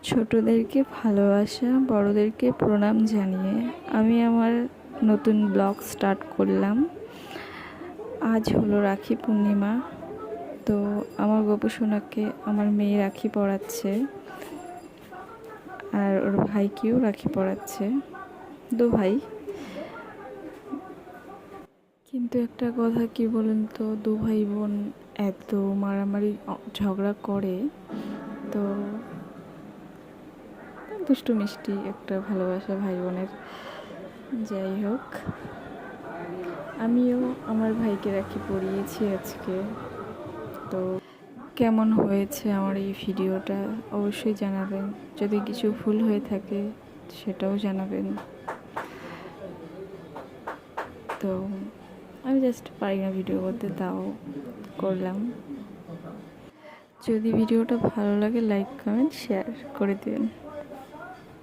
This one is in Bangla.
ছোটদেরকে ভালোবাসা, বড়দেরকে প্রণাম জানিয়ে আমি আমার নতুন ব্লগ স্টার্ট করলাম। আজ হলো রাখি পূর্ণিমা। তো আমার গপু সোনাকে আমার মেয়ে রাখি পরাচ্ছে, আর ওর ভাইকেও রাখি পরাচ্ছে, দু ভাই। কিন্তু একটা কথা কি বলুন তো, দু ভাই বোন এত মারামারি ঝগড়া করে, তো দুষ্টু মিষ্টি একটা ভালোবাসা ভাই বোনের। যাই হোক, আমিও আমার ভাইকে রাখি পরিয়েছি আজকে। তো কেমন হয়েছে আমার এই ভিডিওটা অবশ্যই জানাবেন। যদি কিছু ভুল হয়ে থাকে সেটাও জানাবেন। তো আমি জাস্ট পারি না ভিডিও করতে, তাও করলাম। যদি ভিডিওটা ভালো লাগে লাইক কমেন্ট শেয়ার করে দেবেন।